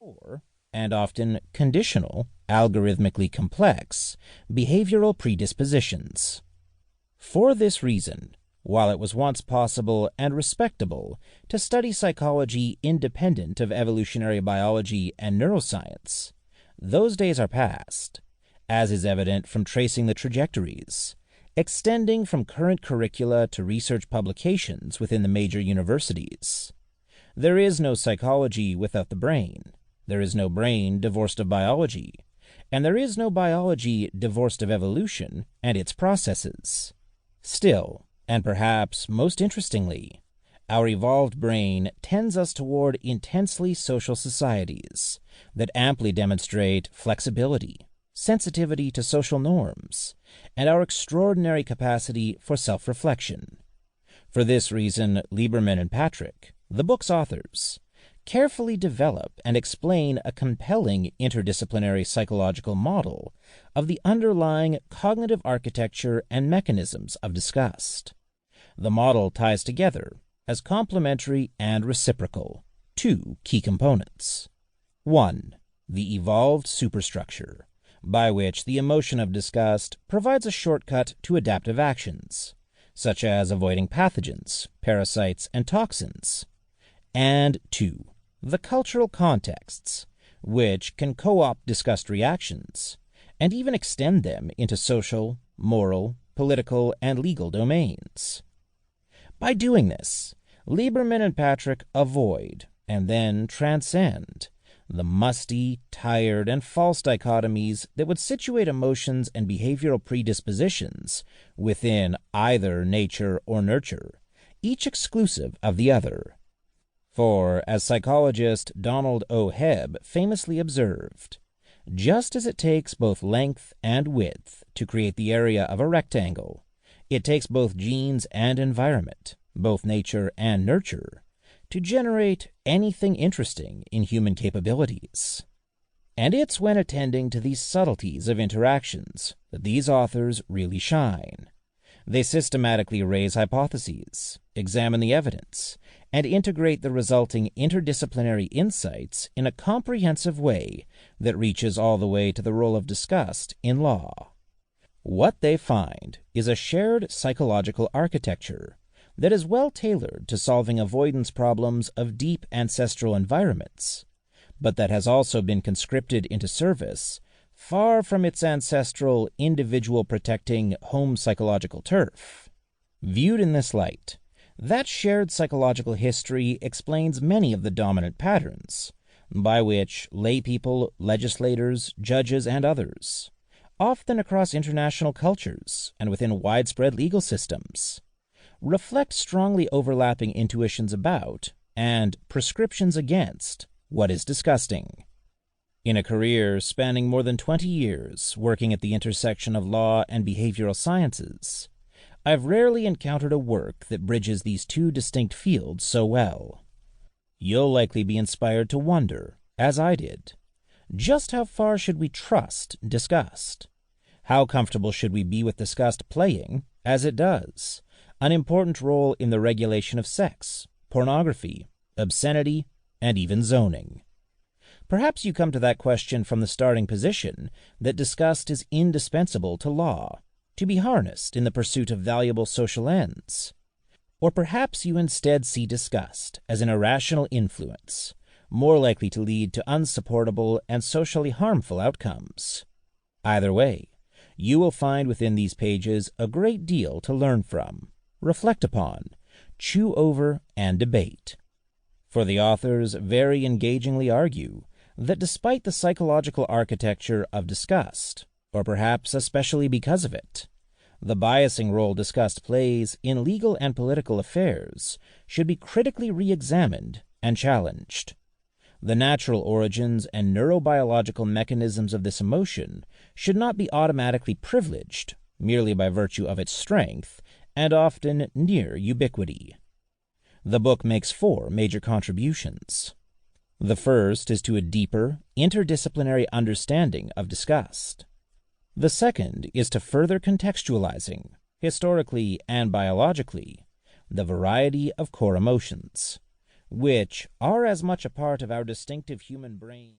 or, and often conditional, algorithmically complex, behavioral predispositions. For this reason, while it was once possible and respectable to study psychology independent of evolutionary biology and neuroscience, those days are past, as is evident from tracing the trajectories, extending from current curricula to research publications within the major universities. There is no psychology without the brain. There is no brain divorced of biology, and there is no biology divorced of evolution and its processes. Still, and perhaps most interestingly, our evolved brain tends us toward intensely social societies that amply demonstrate flexibility, sensitivity to social norms, and our extraordinary capacity for self-reflection. For this reason, Lieberman and Patrick, the book's authors, carefully develop and explain a compelling interdisciplinary psychological model of the underlying cognitive architecture and mechanisms of disgust. The model ties together, as complementary and reciprocal, two key components. 1. The evolved superstructure, by which the emotion of disgust provides a shortcut to adaptive actions, such as avoiding pathogens, parasites, and toxins. And 2. The cultural contexts, which can co-opt disgust reactions, and even extend them into social, moral, political, and legal domains. By doing this, Lieberman and Patrick avoid, and then transcend, the musty, tired, and false dichotomies that would situate emotions and behavioral predispositions within either nature or nurture, each exclusive of the other. For, as psychologist Donald O. Hebb famously observed, just as it takes both length and width to create the area of a rectangle, it takes both genes and environment, both nature and nurture, to generate anything interesting in human capabilities. And it's when attending to these subtleties of interactions that these authors really shine. They systematically raise hypotheses, examine the evidence, and integrate the resulting interdisciplinary insights in a comprehensive way that reaches all the way to the role of disgust in law. What they find is a shared psychological architecture that is well tailored to solving avoidance problems of deep ancestral environments, but that has also been conscripted into service far from its ancestral, individual-protecting home psychological turf. Viewed in this light, that shared psychological history explains many of the dominant patterns by which laypeople, legislators, judges, and others, often across international cultures and within widespread legal systems, reflect strongly overlapping intuitions about and prescriptions against what is disgusting. In a career spanning more than 20 years working at the intersection of law and behavioral sciences, I've rarely encountered a work that bridges these two distinct fields so well. You'll likely be inspired to wonder, as I did, just how far should we trust disgust? How comfortable should we be with disgust playing, as it does, an important role in the regulation of sex, pornography, obscenity, and even zoning? Perhaps you come to that question from the starting position that disgust is indispensable to law, to be harnessed in the pursuit of valuable social ends. Or perhaps you instead see disgust as an irrational influence, more likely to lead to unsupportable and socially harmful outcomes. Either way, you will find within these pages a great deal to learn from, reflect upon, chew over, and debate. For the authors very engagingly argue that despite the psychological architecture of disgust, or perhaps especially because of it, the biasing role disgust plays in legal and political affairs should be critically re-examined and challenged. The natural origins and neurobiological mechanisms of this emotion should not be automatically privileged merely by virtue of its strength and often near ubiquity. The book makes 4 major contributions. The first is to a deeper, interdisciplinary understanding of disgust. The second is to further contextualizing, historically and biologically, the variety of core emotions, which are as much a part of our distinctive human brain